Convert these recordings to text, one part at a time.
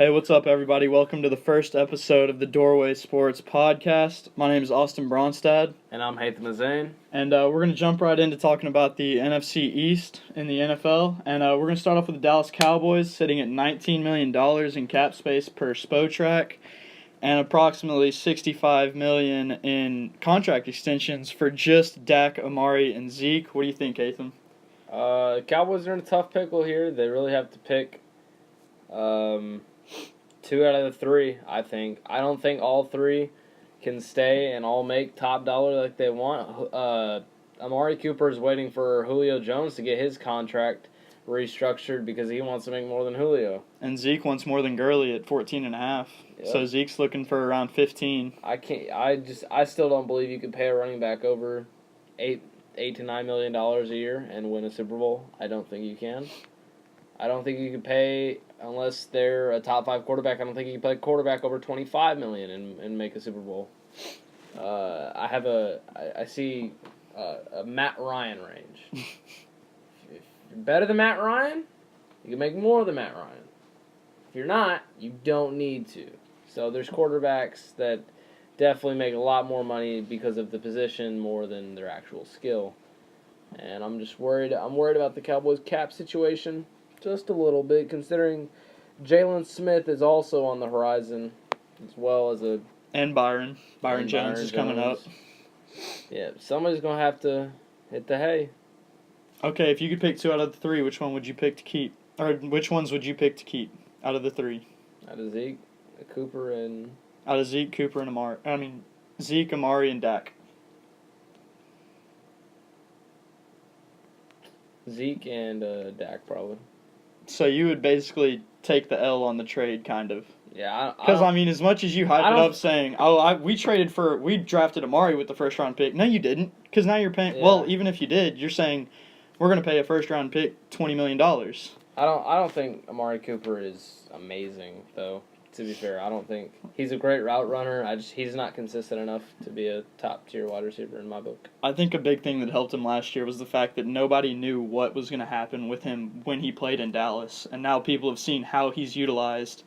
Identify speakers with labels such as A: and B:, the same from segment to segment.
A: Hey, what's up, everybody? Welcome to the first episode of the Doorway Sports Podcast. My name is Austin Bronstad.
B: And I'm Heithem Azzain.
A: And we're going to jump right into talking about the NFC East in the NFL. And we're going to start off with the Dallas Cowboys, sitting at $19 million in cap space per Spotrac, and approximately $65 million in contract extensions for just Dak, Amari, and Zeke. What do you think, Heithem?
B: Cowboys are in a tough pickle here. They really have to pick two out of the three, I think. I don't think all three can stay and all make top dollar like they want. Amari Cooper is waiting for Julio Jones to get his contract restructured because he wants to make more than Julio.
A: And Zeke wants more than Gurley at 14.5. Yep. So Zeke's looking for around 15.
B: I still don't believe you could pay a running back over $8 to $9 million a year and win a Super Bowl. I don't think you can. I don't think you can pay, unless they're a top 5 quarterback, I don't think you can play quarterback over $25 million and make a Super Bowl. I see a Matt Ryan range. If you're better than Matt Ryan, you can make more than Matt Ryan. If you're not, you don't need to. So there's quarterbacks that definitely make a lot more money because of the position more than their actual skill. And I'm just worried. I'm worried about the Cowboys' cap situation just a little bit, considering Jalen Smith is also on the horizon, as well as
A: Byron Jones is coming up.
B: Yeah, somebody's gonna have to hit the hay.
A: Okay, if you could pick 2 out of the 3, which one would you pick to keep? Or which ones would you pick to keep out of the 3?
B: Out of Zeke, Cooper, and...
A: Out of Zeke, Cooper, and Amari. Zeke, Amari, and Dak.
B: Zeke and Dak, probably.
A: So you would basically take the L on the trade, kind of.
B: Yeah,
A: because as much as you hype it up saying, we drafted Amari with the first round pick. No, you didn't, because now you're paying. Yeah. Well, even if you did, you're saying we're going to pay a first round pick $20 million.
B: I don't think Amari Cooper is amazing, though. To be fair, I don't think he's a great route runner. He's not consistent enough to be a top tier wide receiver in my book.
A: I think a big thing that helped him last year was the fact that nobody knew what was going to happen with him when he played in Dallas, and now people have seen how he's utilized,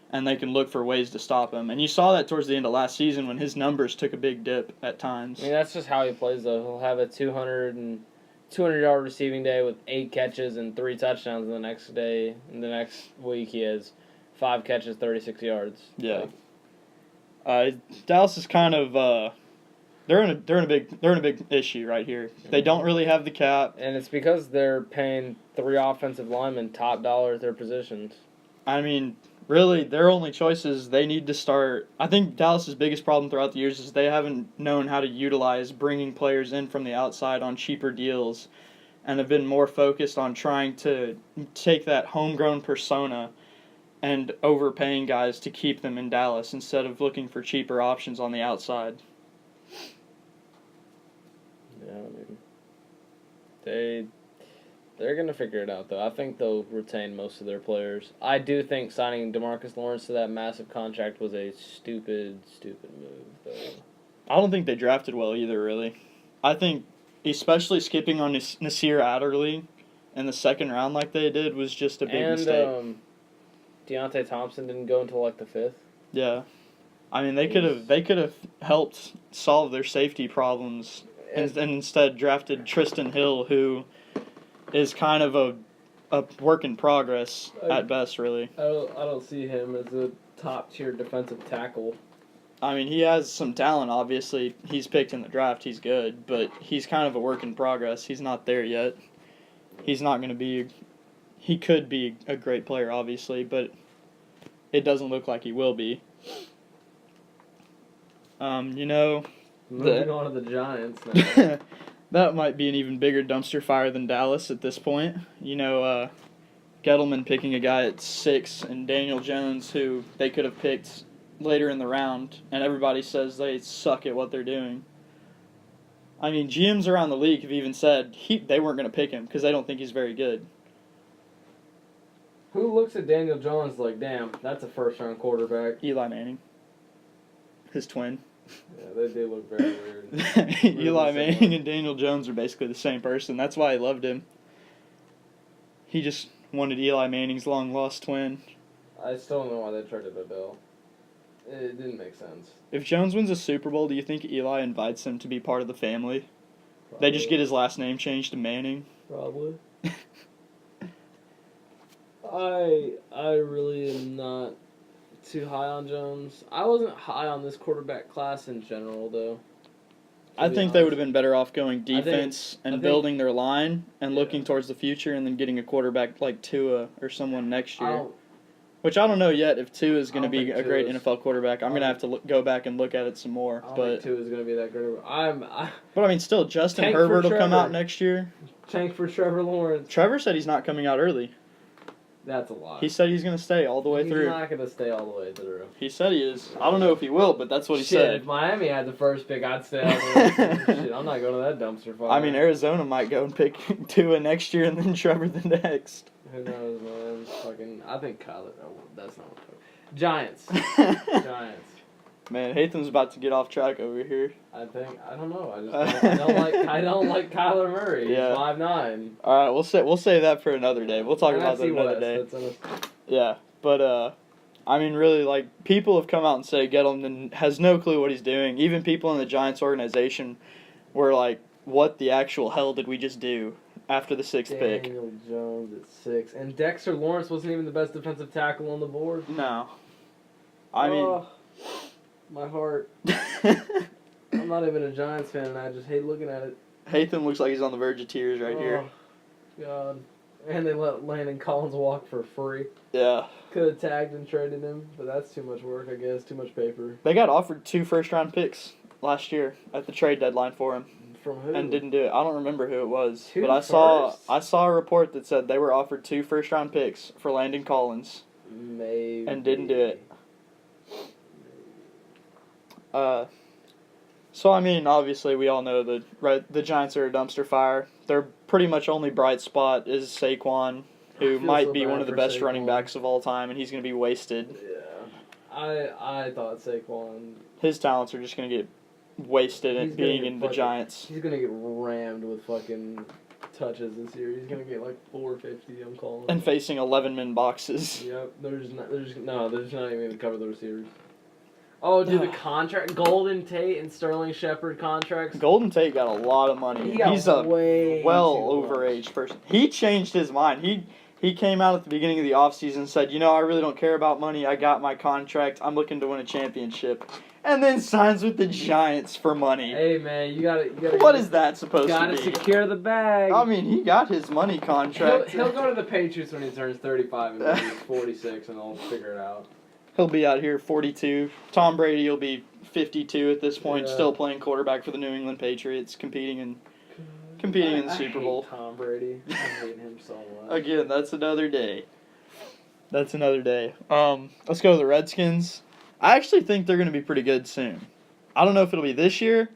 A: and they can look for ways to stop him. And you saw that towards the end of last season when his numbers took a big dip at times.
B: I mean, that's just how he plays, though. He'll have a 200-yard receiving day with 8 catches and 3 touchdowns, and the next day, and the next week he has 5 catches, 36 yards.
A: Yeah. Dallas is kind of they're in a big issue right here. They don't really have the cap,
B: and it's because they're paying 3 offensive linemen top dollar at their positions.
A: I mean, really, their only choices, they need to start. I think Dallas's biggest problem throughout the years is they haven't known how to utilize bringing players in from the outside on cheaper deals, and have been more focused on trying to take that homegrown persona and overpaying guys to keep them in Dallas instead of looking for cheaper options on the outside.
B: Yeah, I mean, they're going to figure it out, though. I think they'll retain most of their players. I do think signing DeMarcus Lawrence to that massive contract was a stupid move, though.
A: I don't think they drafted well either, really. I think especially skipping on Nasir Adderley in the second round like they did was just a big mistake.
B: Deontay Thompson didn't go until like the 5th.
A: Yeah, I mean they could have helped solve their safety problems and instead drafted Tristan Hill, who is kind of a work in progress at best, really.
B: I don't see him as a top tier defensive tackle.
A: I mean, he has some talent. Obviously, he's picked in the draft. He's good, but he's kind of a work in progress. He's not there yet. He's not going to be. He could be a great player, obviously, but it doesn't look like he will be.
B: Moving on to the Giants now.
A: That might be an even bigger dumpster fire than Dallas at this point. Gettleman picking a guy at 6 and Daniel Jones, who they could have picked later in the round, and everybody says they suck at what they're doing. I mean, GMs around the league have even said they weren't going to pick him because they don't think he's very good.
B: Who looks at Daniel Jones like, damn, that's a first-round quarterback?
A: Eli Manning. His twin.
B: Yeah, they do look very weird.
A: Eli Manning and Daniel Jones are basically the same person. That's why I loved him. He just wanted Eli Manning's long-lost twin.
B: I still don't know why they traded Odell. It didn't make sense.
A: If Jones wins a Super Bowl, do you think Eli invites him to be part of the family?
B: Probably.
A: They just get his last name changed to Manning.
B: Probably. I really am not too high on Jones. I wasn't high on this quarterback class in general, though.
A: I think they would have been better off going defense
B: I think
A: building their line and
B: Yeah.
A: looking towards the future and then getting a quarterback like Tua or someone next
B: I
A: year.
B: don't,
A: Which I don't know yet if Tua is going to
B: I don't
A: be
B: think
A: a great
B: Tua's-
A: NFL quarterback. I'm going to have to go back and look at it some more.
B: I don't
A: But
B: think Tua is going to be that great.
A: but I mean, still, Justin
B: Tank for
A: Herbert will come
B: Trevor.
A: out next year.
B: Tank for Trevor Lawrence.
A: Trevor said he's not coming out early.
B: That's a lot.
A: He said he's going to stay all the way
B: He's
A: through.
B: not going to stay all the way through.
A: He said he is. I don't know if he will, but that's what he
B: Shit,
A: said.
B: if Miami had the first pick, I'd stay all the way through. Shit, I'm not going to that dumpster fire.
A: I mean, Arizona might go and pick Tua next year and then Trevor the next.
B: Who knows, man? Fucking, I think Kyler. Oh, that's not what I'm talking. Giants. Giants.
A: Man, Heitham's about to get off track over here.
B: I don't know. I don't like Kyler Murray.
A: Yeah.
B: He's 5'9".
A: All right, we'll save that for another day. We'll talk about that
B: NFC
A: another
B: West,
A: day.
B: that's NFC.
A: Yeah, but I mean, really, like people have come out and say Gettleman has no clue what he's doing. Even people in the Giants organization were like, "What the actual hell did we just do?" After the sixth pick.
B: Daniel Jones at 6. And Dexter Lawrence wasn't even the best defensive tackle on the board.
A: No, I mean,
B: Oh, my heart. I'm not even a Giants fan, and I just hate looking at it.
A: Heithem looks like he's on the verge of tears right here.
B: Oh, God. And they let Landon Collins walk for free.
A: Yeah,
B: Could have tagged and traded him, but that's too much work, I guess. Too much paper.
A: they got offered 2 first-round picks last year at the trade deadline for him.
B: From who?
A: And didn't do it. I don't remember who it was,
B: 2
A: but I
B: firsts?
A: saw a report that said they were offered 2 first-round picks for Landon Collins
B: Maybe.
A: and didn't do it. So I mean, obviously, we all know that the Giants are a dumpster fire. Their pretty much only bright spot is Saquon, who
B: I feel
A: might
B: so
A: be
B: bad
A: one of the
B: for
A: best
B: Saquon.
A: running backs of all time, and he's going to be wasted.
B: Yeah. I thought Saquon,
A: His talents are just going to get wasted
B: He's
A: at
B: gonna
A: being
B: get
A: in the
B: fucking-
A: Giants.
B: he's going to get rammed with fucking touches this year. He's going to get like 450, I'm calling
A: And
B: it.
A: facing 11-man boxes.
B: Yep, they're just not even going to cover the receivers. Oh, dude, the contract, Golden Tate and Sterling Shepard contracts.
A: Golden Tate got a lot of money.
B: He got
A: He's a
B: way
A: well
B: too
A: overaged person. He changed his mind. He came out at the beginning of the offseason and said, I really don't care about money. I got my contract. I'm looking to win a championship. And then signs with the Giants for money.
B: Hey, man, you gotta.
A: What is that supposed to
B: Gotta
A: be?
B: secure the bag.
A: I mean, he got his money contract.
B: He'll go to the Patriots when he turns 35 and he's 46, and they'll figure it out.
A: He'll be out here 42. Tom Brady will be 52 at this point,
B: Yeah.
A: still playing quarterback for the New England Patriots, competing in the Super Bowl.
B: I hate Tom Brady. I hate him so much.
A: Again, that's another day. Let's go to the Redskins. I actually think they're going to be pretty good soon. I don't know if it'll be this year.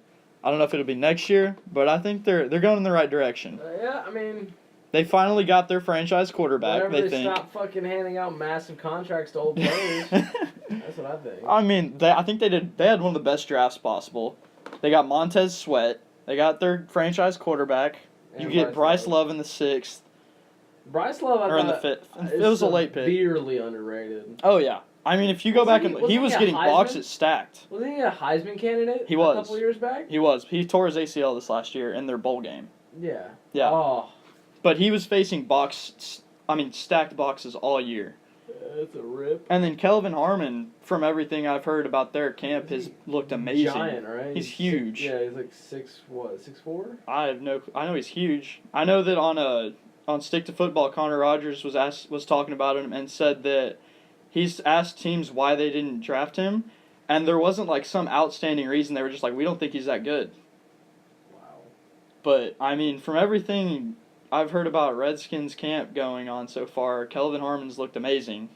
A: I don't know if it'll be next year, but I think they're going in the right direction.
B: Yeah, I mean,
A: They finally got their franchise quarterback,
B: whenever
A: they
B: they
A: think.
B: stop fucking handing out massive contracts to old players, that's what I think.
A: I mean, I think they had one of the best drafts possible. They got Montez Sweat. They got their franchise quarterback. You
B: And
A: get Bryce Love in the 6th.
B: Bryce Love,
A: Or in the 5th. It was a late pick.
B: Severely underrated.
A: Oh, yeah. I mean, if you go back and
B: Wasn't
A: he
B: he
A: was
B: a
A: getting
B: Heisman?
A: boxes stacked.
B: Wasn't he a Heisman candidate?
A: He was.
B: A couple years back.
A: He was. He tore his ACL this last year in their bowl game.
B: Yeah.
A: Yeah.
B: Oh,
A: But he was facing stacked boxes all year.
B: that's a rip.
A: And then Kelvin Harmon, from everything I've heard about their camp, has looked amazing.
B: Giant, right?
A: He's huge.
B: He's like 6'4"?
A: I know he's huge. I know that on Stick to Football, Connor Rogers was talking about him and said that he's asked teams why they didn't draft him, and there wasn't like some outstanding reason. They were just like, we don't think he's that good.
B: Wow.
A: But I mean, from everything I've heard about Redskins camp going on so far, Kelvin Harmon's looked amazing.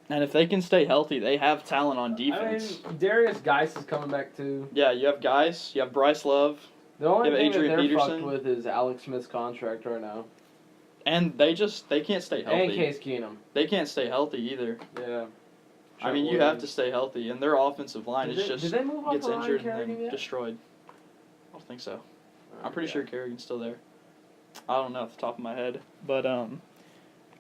A: And if they can stay healthy, they have talent on defense.
B: I mean, Darius Geis is coming back too.
A: Yeah, you have guys. You have Bryce Love.
B: The only
A: You have
B: thing that
A: Adrian
B: they're
A: Peterson.
B: fucked with is Alex Smith's contract right now.
A: And they can't stay healthy.
B: And Case Keenum.
A: They can't stay healthy either.
B: Yeah.
A: I mean, you have to stay healthy, and their offensive line
B: Did they move on
A: gets
B: to Ryan
A: injured and
B: Kerrigan
A: then
B: yet?
A: destroyed. I don't think so. I'm pretty sure Kerrigan's still there. I don't know off the top of my head, but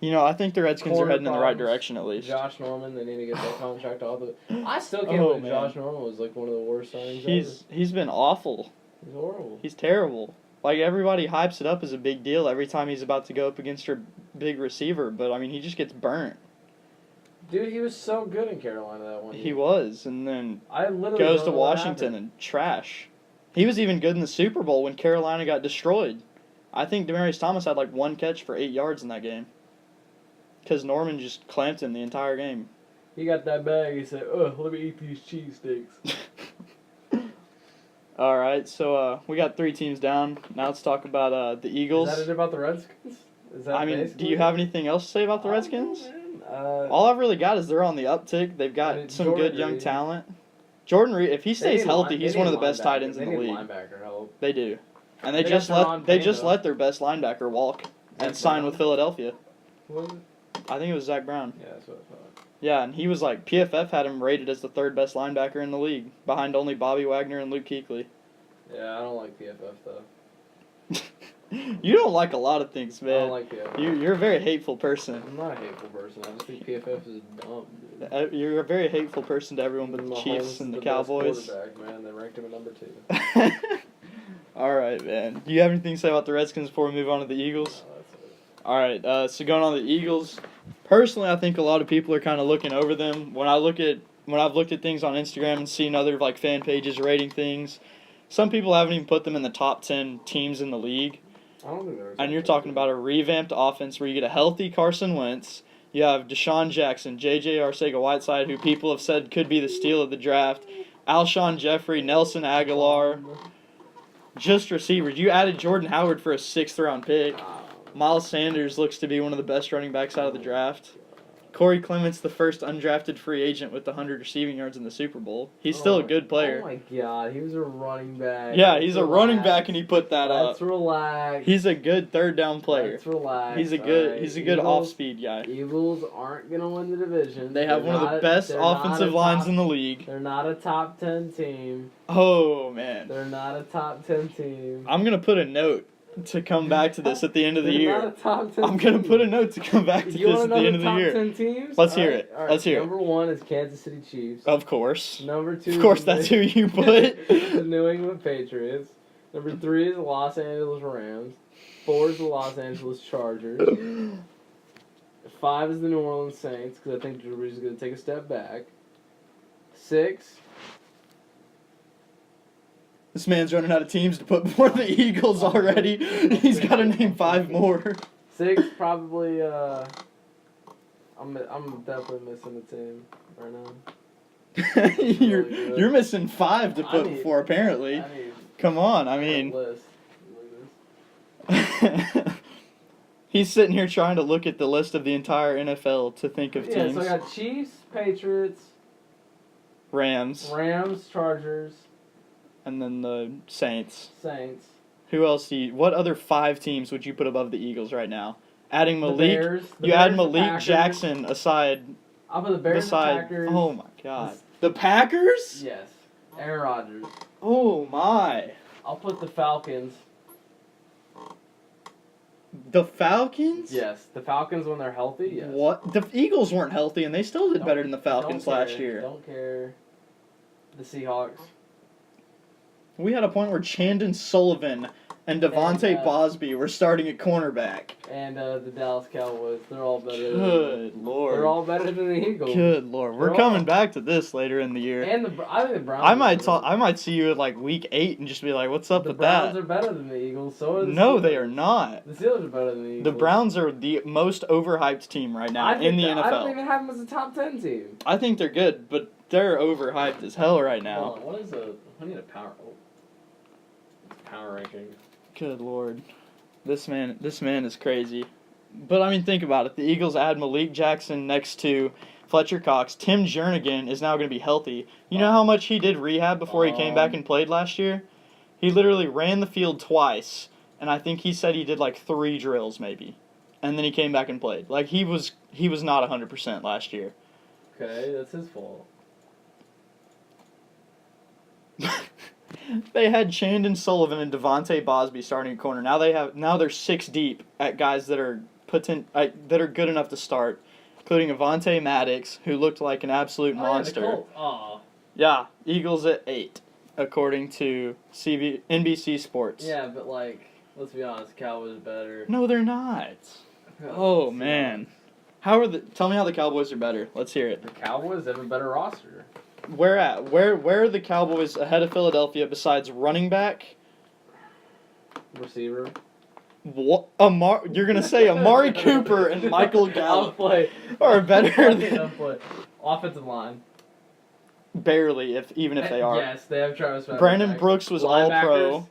A: I think the Redskins are
B: Corner
A: heading in the right
B: problems.
A: direction at least.
B: Josh Norman, they need to get that contract off of it. I still can't
A: Oh,
B: believe
A: man.
B: Josh Norman was like one of the worst signings ever.
A: He's been awful.
B: He's horrible.
A: He's terrible. Like, everybody hypes it up as a big deal every time he's about to go up against your big receiver, but, I mean, he just gets burnt.
B: Dude, he was so good in Carolina that one year.
A: He was, and then
B: I literally
A: goes
B: don't
A: to
B: know what
A: Washington
B: happened.
A: and trash. He was even good in the Super Bowl when Carolina got destroyed. I think Demaryius Thomas had like 1 catch for 8 yards in that game. Because Norman just clamped him the entire game.
B: He got that bag. He said, let me eat these cheesesteaks.
A: All right, so we got 3 teams down. Now let's talk about the Eagles.
B: Is that it about the Redskins? Is that
A: I mean, do
B: basically
A: you
B: it?
A: have anything else to say about the
B: I don't
A: Redskins?
B: know, man.
A: All I've really got is they're on the uptick. They've got
B: I mean,
A: some
B: Jordan
A: good young
B: Reed.
A: talent. Jordan Reed, if he
B: They
A: stays
B: need
A: healthy,
B: line-
A: he's
B: they
A: one of
B: need
A: the best tight
B: linebacker-
A: ends in the
B: They
A: league.
B: need linebacker help.
A: They do, and they
B: They
A: just
B: got Teron
A: let
B: Payne, though.
A: let their best linebacker walk and
B: Zach
A: sign
B: Brown?
A: with Philadelphia.
B: Was it?
A: I think it was Zach Brown.
B: Yeah, that's what I thought.
A: Yeah, and he was like PFF had him rated as the 3rd best linebacker in the league, behind only Bobby Wagner and Luke Kuechly.
B: Yeah, I don't like PFF though.
A: You don't like a lot of things,
B: I
A: man.
B: don't like PFF.
A: You're a very hateful person.
B: I'm not a hateful person. I just think PFF is dumb, dude.
A: You're a very hateful person to everyone but the
B: Mahomes
A: Chiefs
B: is
A: and the
B: best
A: Cowboys.
B: quarterback, man. They ranked him at number 2.
A: All right, man. Do you have anything to say about the Redskins before we move on to the Eagles?
B: No, that's it.
A: All right, so going on to the Eagles, personally, I think a lot of people are kind of looking over them. When I've looked at things on Instagram and seen other like fan pages rating things, some people haven't even put them in the top 10 teams in the league.
B: I don't think there's.
A: And you're talking about a revamped offense where you get a healthy Carson Wentz. You have Deshaun Jackson, J.J. Arcega-Whiteside, who people have said could be the steal of the draft, Alshon Jeffrey, Nelson Aguilar, just receivers. You added Jordan Howard for a 6th-round pick. Miles Sanders looks to be one of the best running backs out of the draft. Corey Clements, the first undrafted free agent with 100 receiving yards in the Super Bowl. He's still a good player.
B: Oh my god, he was a running back.
A: Yeah, he's a running
B: Relax.
A: back, and he put that
B: Let's
A: up.
B: relax.
A: He's a good 3rd-down player.
B: Let's relax.
A: He's a
B: alright?
A: good
B: Eagles-
A: off-speed guy.
B: Eagles aren't gonna win the division.
A: They have
B: They're
A: one of the
B: not-
A: best
B: they're not
A: offensive
B: a
A: lines
B: top-
A: in the league.
B: They're not a top 10 team.
A: Oh, man.
B: They're not a top 10 team.
A: I'm going to put a note to come back to this at the end of the
B: They're
A: year.
B: not a top 10
A: I'm going to
B: team.
A: put a note to come back to
B: You
A: this
B: wanna
A: at
B: know
A: the end of the
B: top
A: year.
B: 10 teams?
A: Let's hear
B: Alright,
A: it.
B: alright.
A: Let's hear it.
B: Number 1 is Kansas City Chiefs.
A: Of course.
B: Number 2
A: Of course,
B: is
A: that's
B: the-
A: who you put.
B: the New England Patriots. Number 3 is the Los Angeles Rams. 4 is the Los Angeles Chargers. 5 is the New Orleans Saints, because I think Drew Brees is going to take a step back. 6.
A: This man's running out of teams to put before the Eagles already. He's got to name 5 more.
B: 6 probably. I'm definitely missing a team right now.
A: you're missing 5 to
B: I
A: put
B: need-
A: before, apparently.
B: I need
A: Come on, I
B: a
A: mean...
B: list. Look at this.
A: He's sitting here trying to look at the list of the entire NFL to think of
B: Yeah,
A: teams.
B: so I got Chiefs, Patriots,
A: Rams,
B: Rams, Chargers,
A: and then the Saints.
B: Saints.
A: Who else what other 5 teams would you put above the Eagles right now? Adding
B: The
A: Malik,
B: Bears. The
A: you add
B: Bears, the
A: Malik
B: Packers.
A: Jackson aside,
B: I'll put the Bears, the
A: beside,
B: Packers.
A: oh my god. The Packers?
B: Yes. Aaron Rodgers.
A: Oh my.
B: I'll put the Falcons.
A: The Falcons?
B: Yes. The Falcons when they're healthy, yes.
A: What? The Eagles weren't healthy and they still did
B: Don't-
A: better than the Falcons
B: don't care,
A: last year.
B: Don't care. The Seahawks.
A: We had a point where Chandon Sullivan and Devontae
B: And,
A: Bosby were starting at cornerback.
B: And the Dallas Cowboys. They're all better
A: Good
B: than
A: lord.
B: They're all better than the Eagles.
A: Good lord. We're
B: They're all-
A: coming back to this later in the year.
B: And I think the Browns.
A: I
B: are
A: might
B: better.
A: I might see you at like week 8 and just be like, "What's up
B: The
A: with
B: Browns
A: that?"
B: are better than the Eagles. So are the
A: No,
B: Steelers.
A: they are not.
B: The Steelers are better than the Eagles.
A: The Browns are the most overhyped team right now
B: I think
A: in the
B: that- I don't
A: NFL.
B: even have them as a top 10 team.
A: I think they're good, but they're overhyped as hell right now.
B: Hold on, what is I need a power. Power ranking.
A: Good lord. This man is crazy. But I mean, think about it. The Eagles add Malik Jackson next to Fletcher Cox. Tim Jernigan is now going to be healthy. You know how much he did rehab before he came back and played last year? He literally ran the field twice, and I think he said he did like 3 drills maybe. And then he came back and played. Like he was not 100% last year.
B: Okay, that's his fault.
A: They had Chandon Sullivan and Devontae Bosby starting at corner. Now they're 6 deep at guys that are that are good enough to start, including Avonte Maddox, who looked like an absolute monster. Yeah, Eagles at 8, according to NBC Sports.
B: Yeah, but let's be honest, Cowboys are better.
A: No, they're not. Oh man, tell me how the Cowboys are better. Let's hear it.
B: The Cowboys have a better roster.
A: Where are the Cowboys ahead of Philadelphia besides running back?
B: Receiver.
A: What? You're gonna say Amari Cooper and Michael Gallup are better than
B: offensive line.
A: Barely, even if they are.
B: Yes, they have Travis.
A: Brandon Brooks was all pro.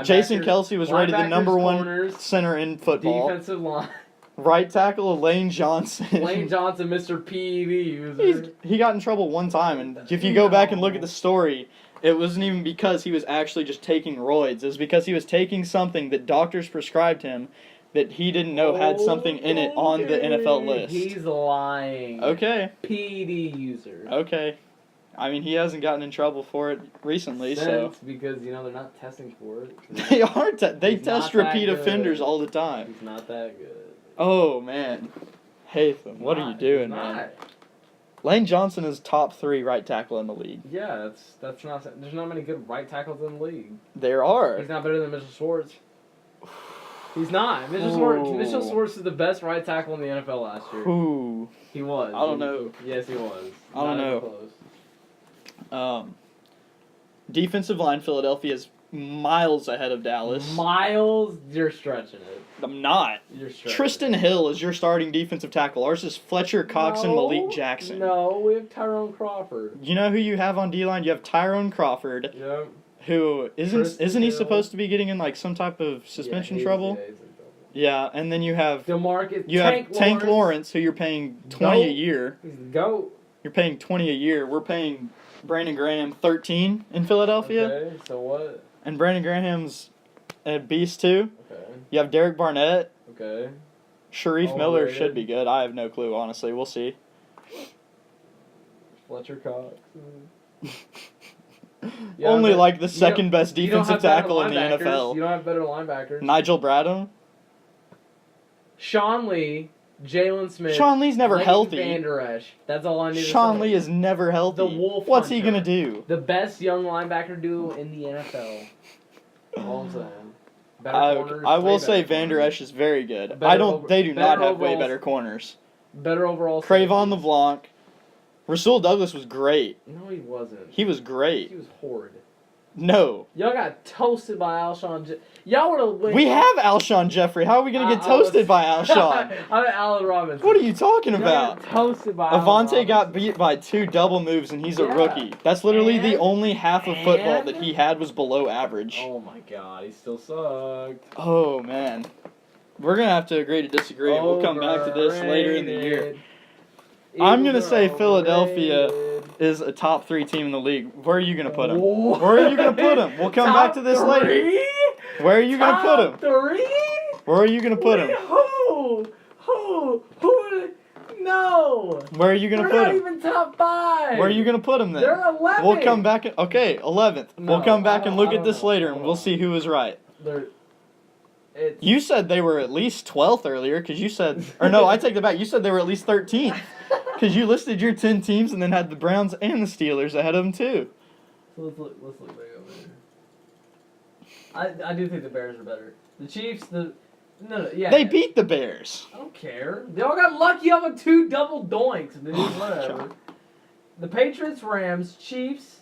A: Jason Kelsey was rated the number one center in football.
B: Defensive line.
A: Right tackle Lane Johnson.
B: Lane Johnson, Mr. PED.
A: He got in trouble one time, and if you go back and look at the story, it wasn't even because he was actually just taking roids. It was because he was taking something that doctors prescribed him that he didn't know had something in it on the NFL list.
B: He's lying.
A: Okay.
B: PED user.
A: Okay. I mean, he hasn't gotten in trouble for it recently, so.
B: Because, they're not testing for it.
A: They are. They test repeat offenders all the time.
B: He's not that good.
A: Oh, man. Heithem, what are you doing, man? Lane Johnson is top 3 right tackle in the league.
B: Yeah, that's not. There's not many good right tackles in the league.
A: There are.
B: He's not better than Mitchell Schwartz. He's not. Mitchell Schwartz is the best right tackle in the NFL last year.
A: Ooh.
B: He was.
A: I don't know.
B: Yes, he was.
A: I don't know. Defensive line, Philadelphia is miles ahead of Dallas.
B: Miles? You're stretching it.
A: I'm not.
B: You're stretching
A: Tristan Hill is your starting defensive tackle. Ours is Fletcher Cox and Malik Jackson.
B: No, we have Tyrone Crawford.
A: You know who you have on D-line? You have Tyrone Crawford.
B: Yep.
A: Who isn't he supposed to be getting in some type of suspension trouble?
B: Yeah, he's in trouble.
A: Yeah, and then you have
B: Tank
A: Lawrence, who you're paying $20 a year.
B: He's the GOAT.
A: You're paying $20 a year. We're paying Brandon Graham $13 in Philadelphia.
B: Okay, so what?
A: And Brandon Graham's a beast too.
B: Okay.
A: You have Derek Barnett.
B: Okay.
A: Sharif Miller should be good. I have no clue, honestly. We'll see.
B: Fletcher Cox.
A: Only the second best defensive tackle in the NFL.
B: You don't have better linebackers.
A: Nigel Bradham.
B: Sean Lee, Jalen Smith.
A: Sean Lee's never healthy.
B: Van Der Esch. That's all I need to say.
A: Sean Lee is never healthy.
B: The Wolf
A: What's
B: Hunter.
A: he gonna do?
B: The best young linebacker duo in the NFL. All I'm saying.
A: I will say Van Der Esch is very good. They do not have way better corners.
B: Better overall.
A: Cravon LeBlanc. Rasul Douglas was great.
B: No, he wasn't.
A: He was great.
B: He was horrid.
A: No.
B: Y'all got toasted by Alshon. Y'all would have.
A: We have Alshon Jeffrey. How are we gonna get toasted by Alshon?
B: I'm Allen Robinson.
A: What are you talking about?
B: Got toasted by
A: Avonte got beat by 2 double moves, and he's a rookie. That's literally the only half of football that he had was below average.
B: Oh my God, he still sucked.
A: Oh man, we're gonna have to agree to disagree. And we'll come back to this later in the year. I'm gonna say Philadelphia is a top 3 team in the league. Where are you gonna put them? Where are you gonna put them? We'll come back to this later. Where are you gonna put them?
B: 3?
A: Where are you gonna put them?
B: Who? No.
A: Where are you gonna put them?
B: They're not even top 5.
A: Where are you gonna put them then?
B: They're 11th.
A: We'll come back. 11th.
B: No,
A: we'll come back and look at this
B: know.
A: later, and we'll see who was right.
B: It's
A: You said they were at least 12th earlier, because you said, or no, I take that back. You said they were at least 13th, because you listed your 10 teams and then had the Browns and the Steelers ahead of them too.
B: So let's look back over here. I do think the Bears are better. The Chiefs,
A: They beat the Bears.
B: I don't care. They all got lucky off of 2 double doinks. And whatever. The Patriots, Rams, Chiefs.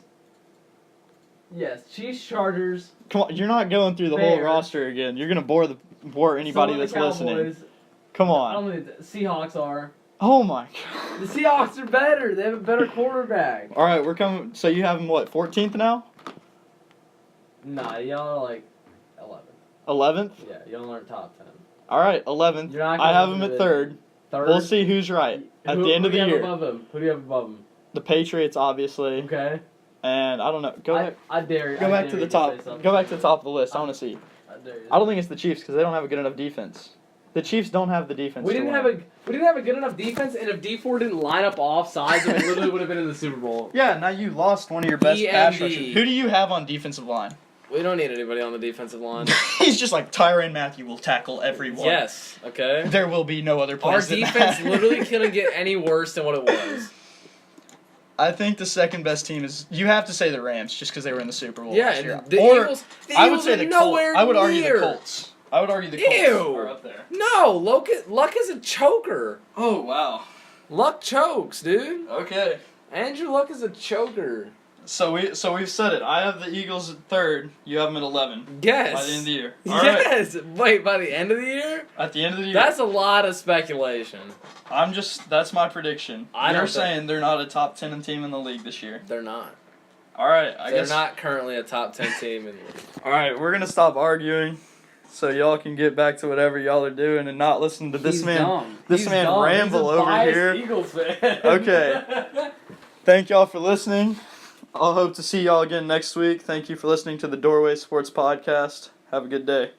B: Yes, Chiefs, Chargers.
A: Come on, you're not going through the whole roster again. You're gonna bore anybody that's listening. Come on.
B: I don't think the Seahawks are.
A: Oh my God.
B: The Seahawks are better. They have a better quarterback.
A: All right, we're coming. So you have them 14th now?
B: Nah, y'all are 11th.
A: 11th?
B: Yeah, y'all aren't top 10.
A: All right, 11th. I have them at 3rd. We'll see who's right at the end of the year.
B: Who do you have above them?
A: The Patriots, obviously.
B: Okay.
A: And I don't know. Go back.
B: I dare you.
A: Go back to the top. Go back to the top of the list. I want to see.
B: I dare you.
A: I don't think it's the Chiefs because they don't have a good enough defense. The Chiefs don't have the defense.
B: We didn't have a good enough defense, and if D4 didn't line up off sides, we literally would have been in the Super Bowl.
A: Yeah, now you lost one of your best pass
B: EMD.
A: rushers. Who do you have on defensive line?
B: We don't need anybody on the defensive line.
A: He's just like Tyrann Mathieu will tackle everyone.
B: Yes, okay?
A: There will be no other
B: Our
A: plays than
B: defense
A: that.
B: literally couldn't get any worse than what it was.
A: I think the second best team is. You have to say the Rams just because they were in the Super Bowl
B: Yeah,
A: last year.
B: and the
A: Or
B: Eagles,
A: I would say
B: are
A: the Colts.
B: nowhere
A: I would argue
B: near.
A: the Colts. I would argue the Colts
B: Ew.
A: are up there.
B: No, Luck is a choker.
A: Oh wow.
B: Luck chokes, dude.
A: Okay.
B: Andrew Luck is a choker.
A: So we've said it. I have the Eagles at 3rd. You have them at 11.
B: Yes.
A: By the end of the year. All right.
B: Yes. Wait, by the end of the year?
A: At the end of the year.
B: That's a lot of speculation.
A: That's my prediction.
B: I
A: You're
B: don't
A: saying they're not a top 10 team in the league this year.
B: They're not.
A: All right.
B: They're not currently a top 10 team in the league.
A: All right, we're gonna stop arguing, so y'all can get back to whatever y'all are doing and not listen to this man.
B: Dumb.
A: This
B: He's
A: man
B: dumb.
A: ramble
B: He's a
A: over
B: biased
A: here.
B: Eagles fan.
A: Okay. Thank y'all for listening. I'll hope to see y'all again next week. Thank you for listening to the Doorway Sports Podcast. Have a good day.